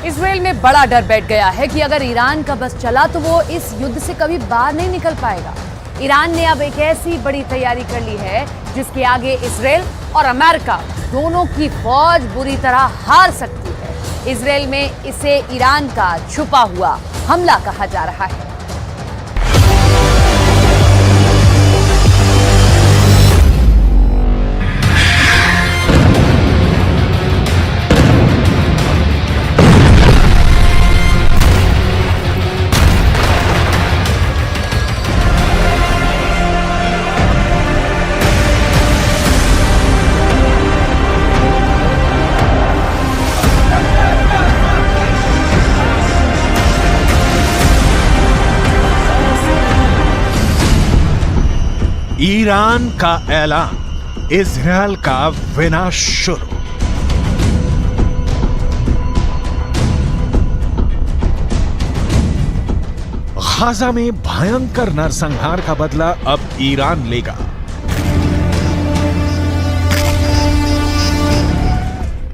Israel में बड़ा डर बैठ गया है कि अगर ईरान का बस चला तो वो इस युद्ध से कभी बाहर नहीं निकल पाएगा। ईरान ने अब एक ऐसी बड़ी तैयारी कर ली है जिसके आगे इजराइल और अमेरिका दोनों की फौज बुरी तरह हार सकती है। इजराइल में इसे ईरान का छुपा हुआ हमला कहा जा रहा है। ईरान का ऐलान, इजरायल का विनाश शुरू। गाजा में भयंकर नरसंहार का बदला अब ईरान लेगा।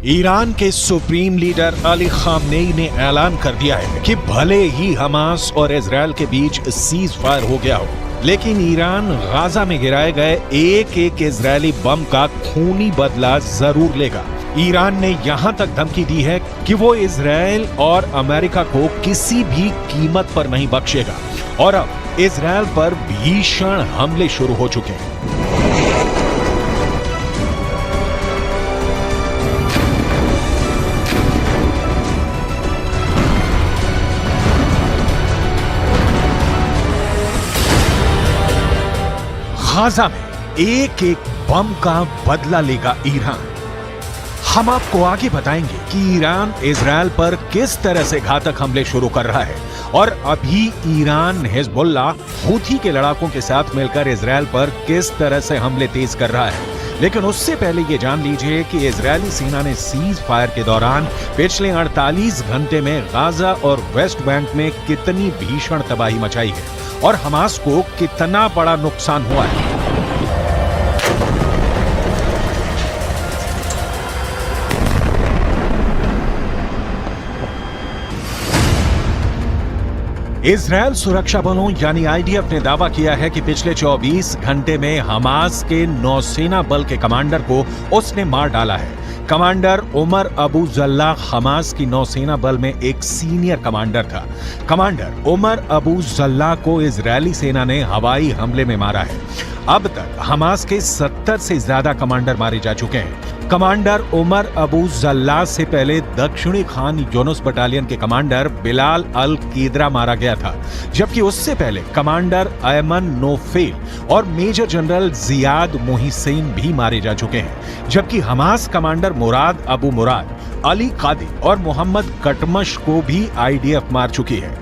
ईरान के सुप्रीम लीडर अली खामनेई ने ऐलान कर दिया है कि भले ही हमास और इजरायल के बीच सीज फायर हो गया हो, लेकिन ईरान गाजा में गिराए गए एक एक इजरायली बम का खूनी बदला जरूर लेगा। ईरान ने यहां तक धमकी दी है कि वो इजरायल और अमेरिका को किसी भी कीमत पर नहीं बख्शेगा और अब इजरायल पर भीषण हमले शुरू हो चुके हैं। गाजा में एक एक बम का बदला लेगा ईरान। हम आपको आगे बताएंगे कि ईरान इजरायल पर किस तरह से घातक हमले शुरू कर रहा है और अभी ईरान हिजबुल्लाह हूथी के लड़ाकों के साथ मिलकर इजरायल पर किस तरह से हमले तेज कर रहा है। लेकिन उससे पहले ये जान लीजिए कि इजरायली सेना ने सीज फायर के दौरान पिछले 48 घंटे में गाजा और वेस्ट बैंक में कितनी भीषण तबाही मचाई है और हमास को कितना बड़ा नुकसान हुआ है। इजरायल सुरक्षा बलों यानी आईडीएफ ने दावा किया है कि पिछले 24 घंटे में हमास के नौसेना बल के कमांडर को उसने मार डाला है। Commander Umar Abu Jallah Hamas की नौसेना बल में एक सीनियर कमांडर था। कमांडर उमर अबू जल्लाह को इजरायली सेना ने हवाई हमले में मारा है। अब तक हमास के 70 से ज्यादा कमांडर मारे जा चुके हैं। कमांडर उमर अबू जल्लाह से पहले दक्षिणी खान यूनुस बटालियन के कमांडर बिलाल अल कीदरा मारा गया था, जबकि उससे पहले कमांडर अयमन नोफेल और मेजर जनरल जियाद मोहिसेन भी मारे जा चुके हैं। जबकि हमास कमांडर मुराद अबू मुराद, अली कादी और मोहम्मद कटमश को भी आईडीएफ मार चुकी है।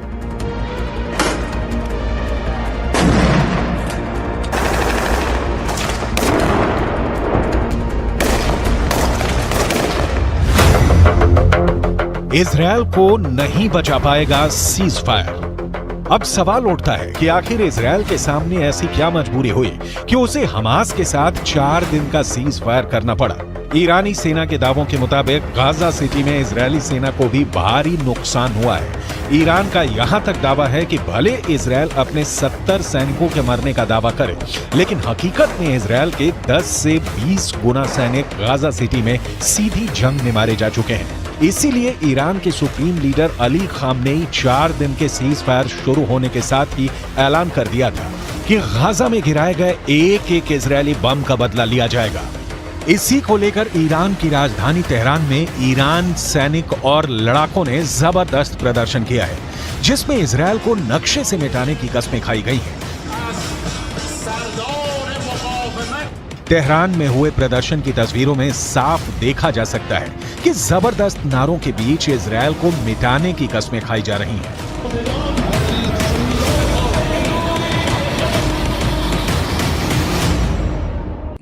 इजरायल को नहीं बचा पाएगा सीज फायर। अब सवाल उठता है कि आखिर इजरायल के सामने ऐसी क्या मजबूरी हुई कि उसे हमास के साथ 4 दिन का सीज फायर करना पड़ा। ईरानी सेना के दावों के मुताबिक गाजा सिटी में इजरायली सेना को भी भारी नुकसान हुआ है। ईरान का यहां तक दावा है कि भले इजरायल अपने 70 सैनिकों के मरने का दावा करे, लेकिन हकीकत में इजरायल के 10 से 20 गुना सैनिक गाजा सिटी में सीधी जंग में मारे जा चुके हैं। इसीलिए ईरान के सुप्रीम लीडर अली खामनेई 4 दिन के सीज फायर शुरू होने के साथ ही ऐलान कर दिया था कि गाजा में गिराए गए एक एक इजरायली बम का बदला लिया जाएगा। इसी को लेकर ईरान की राजधानी तेहरान में ईरान सैनिक और लड़ाकों ने जबरदस्त प्रदर्शन किया है, जिसमें इजरायल को नक्शे से मिटाने की कस्में खाई गई हैं। तेहरान में हुए प्रदर्शन की तस्वीरों में साफ देखा जा सकता है कि जबरदस्त नारों के बीच इजरायल को मिटाने की कस्में खाई जा रही हैं।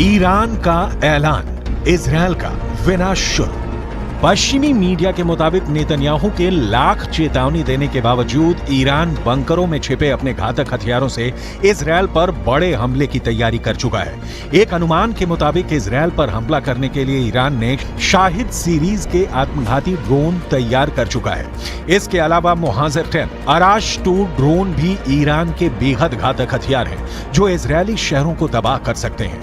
ईरान का ऐलान, इजरायल का विनाश शुरू। पश्चिमी मीडिया के मुताबिक नेतन्याहू के लाख चेतावनी देने के बावजूद ईरान बंकरों में छिपे अपने घातक हथियारों से इजरायल पर बड़े हमले की तैयारी कर चुका है। एक अनुमान के मुताबिक इजरायल पर हमला करने के लिए ईरान ने शाहिद सीरीज के आत्मघाती ड्रोन तैयार कर चुका है। इसके अलावा मुहाजिर 10, अराश 2 ड्रोन भी ईरान के बेहद घातक हथियार हैं, जो इजरायली शहरों को तबाह कर सकते हैं।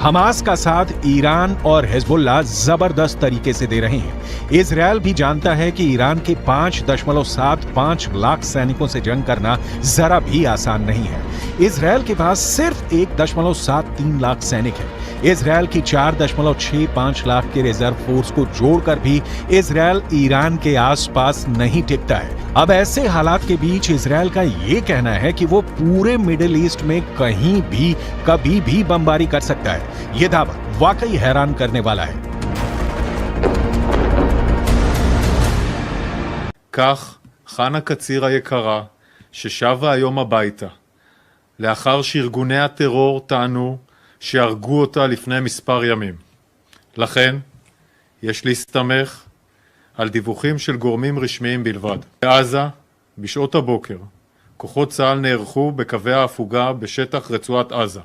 हमास का साथ ईरान और हिजबुल्लाह जबरदस्त तरीके से दे रहे हैं। इजरायल भी जानता है कि ईरान के 5.75 लाख सैनिकों से जंग करना जरा भी आसान नहीं है। इजरायल के पास सिर्फ 1.73 लाख सैनिक हैं। इजरायल की 4.65 लाख के रिजर्व फोर्स को जोड़कर भी इजरायल ईरान के आसपास नहीं टिकता है। अब ऐसे हालात के बीच इजरायल का ये कहना है कि वो पूरे मिडिल ईस्ट में कहीं भी कभी भी बमबारी कर सकता है। ये दावा वाकई हैरान करने वाला है। כך חנה קציר היקרה, ששבה היום הביתה, לאחר שארגוני הטרור טענו שהרגו אותה לפני מספר ימים. לכן, יש להסתמך על דיווחים של גורמים רשמיים בלבד. בעזה, בשעות הבוקר, כוחות צה"ל נערכו בקווי ההפוגה בשטח רצועת עזה.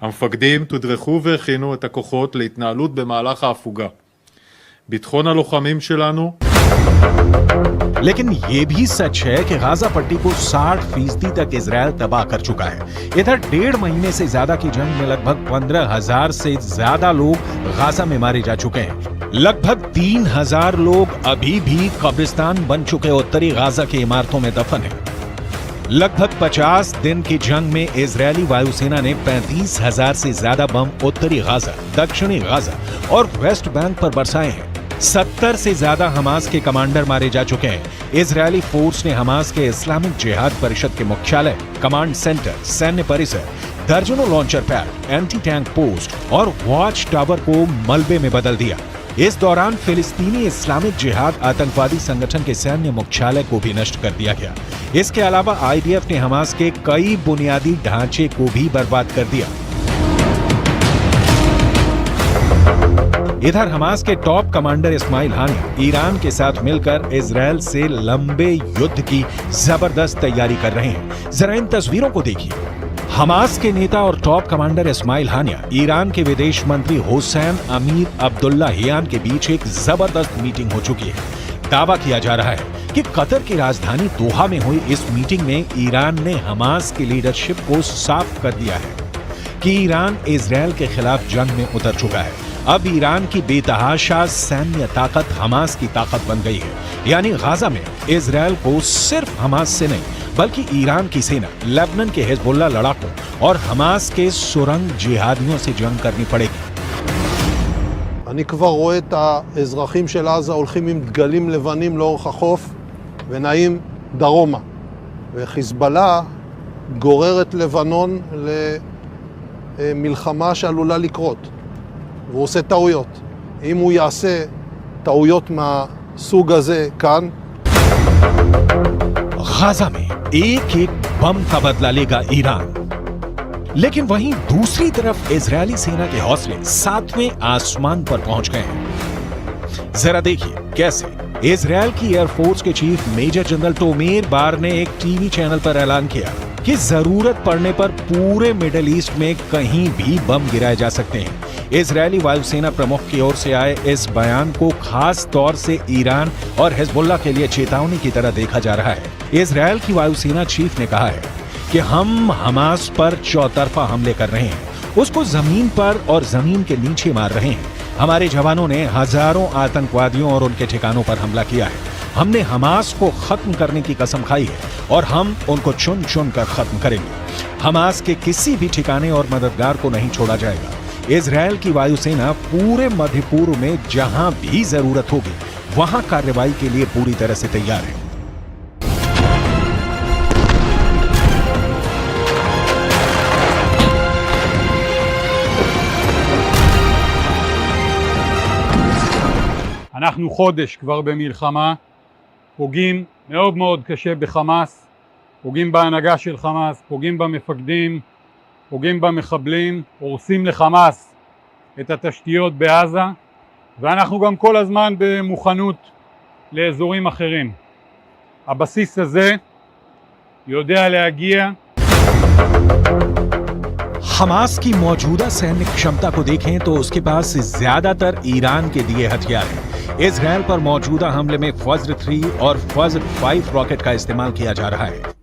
המפקדים תודרכו והכינו את הכוחות להתנהלות במהלך ההפוגה. ביטחון הלוחמים שלנו लेकिन ये भी सच है कि गाजा पट्टी को 60% तक इजरायल तबाह कर चुका है। इधर 1.5 महीने से ज्यादा की जंग में लगभग 15,000 से ज्यादा लोग गाजा में मारे जा चुके हैं। लगभग 3,000 लोग अभी भी कब्रिस्तान बन चुके उत्तरी गाजा की इमारतों में दफन हैं। लगभग 50 दिन की जंग में इजरायली वायुसेना ने 35,000 से ज्यादा बम उत्तरी गाजा, दक्षिणी गाजा और वेस्ट बैंक पर बरसाए हैं। 70 से ज्यादा हमास के कमांडर मारे जा चुके हैं। इजरायली फोर्स ने हमास के इस्लामिक जिहाद परिषद के मुख्यालय, कमांड सेंटर, सैन्य परिसर, दर्जनों launcher pad, anti tank post और वॉच टावर को मलबे में बदल दिया। इस दौरान फिलिस्तीनी इस्लामिक जिहाद आतंकवादी संगठन के सैन्य मुख्यालय को भी नष्ट कर दिया गया। इसके अलावा आईडीएफ ने हमास के कई बुनियादी ढांचे को भी बर्बाद कर दिया। इधर हमास के टॉप कमांडर इस्माइल हानिया ईरान के साथ मिलकर इजरायल से लंबे युद्ध की जबरदस्त तैयारी कर रहे हैं। जरा इन तस्वीरों को देखिए। हमास के नेता और टॉप कमांडर इस्माइल हानिया ईरान के विदेश मंत्री हुसैन अमीर अब्दुल्लाहियान के बीच एक जबरदस्त मीटिंग हो चुकी है। दावा किया जा रहा है कि कतर की राजधानी दोहा में हुई इस मीटिंग में ईरान ने हमास की लीडरशिप को साफ कर दिया है कि ईरान इजरायल के खिलाफ जंग में उतर चुका है। अब ईरान की बेतहाशा सैन्य ताकत हमास की ताकत बन गई है। यानी गाजा में इजरायल को सिर्फ हमास से नहीं बल्कि ईरान की सेना, लेबनान के हिजबुल्लाह लड़ाकों और हमास के सुरंग जिहादियों से जंग करनी पड़ेगी। אני כבר רואה את האזרחים של עזה הולכים עם דגלים לבנים לאורך החוף ונעים דרומה. וחיזבאללה גורר את לבנון למלחמה שעלולה לקרות. והוא עושה טעויות. אם הוא יעשה טעויות מהסוג הזה כאן, गाजा में एक एक बम का बदला लेगा ईरान। लेकिन वहीं दूसरी तरफ इजरायली सेना के हौसले 7वें आसमान पर पहुंच गए हैं। जरा देखिए कैसे। इजरायल की एयरफोर्स के चीफ मेजर जनरल टोमेर बार ने एक टीवी चैनल पर ऐलान किया कि जरूरत पड़ने पर पूरे मिडिल ईस्ट में कहीं भी बम गिराए जा सकते हैं। इजरायली वायुसेना प्रमुख की ओर से आए इस बयान को खास तौर से ईरान और हिजबुल्लाह के लिए चेतावनी की तरह देखा जा रहा है। इजरायल की वायुसेना चीफ ने कहा है कि हम हमास पर चौतरफा हमले कर रहे हैं, उसको जमीन पर और जमीन के नीचे मार रहे हैं। हमारे जवानों ने हजारों आतंकवादियों और उनके ठिकानों पर हमला किया है। हमने हमास को खत्म करने की कसम खाई है और हम उनको चुन चुन कर खत्म करेंगे। हमास के किसी भी ठिकाने और मददगार को नहीं छोड़ा जाएगा। इजरायल की वायुसेना पूरे मध्य पूर्व में जहां भी जरूरत होगी वहां कार्रवाई के लिए पूरी तरह से तैयार है। אנחנו חודש כבר במלחמה, פוגעים מאוד מאוד קשה בחמאס, פוגעים בהנהגה של חמאס, פוגעים במפקדים, פוגעים במחבלים, הורסים לחמאס את התשתיות בעזה, ואנחנו גם כל הזמן במוכנות לאזורים אחרים. הבסיס הזה יודע להגיע. हमास की मौजूदा सैन्य क्षमता को देखें तो उसके पास ज्यादातर ईरान के दिए हथियार हैं। इजरायल पर मौजूदा हमले में फज्र 3 और फज्र 5 रॉकेट का इस्तेमाल किया जा रहा है।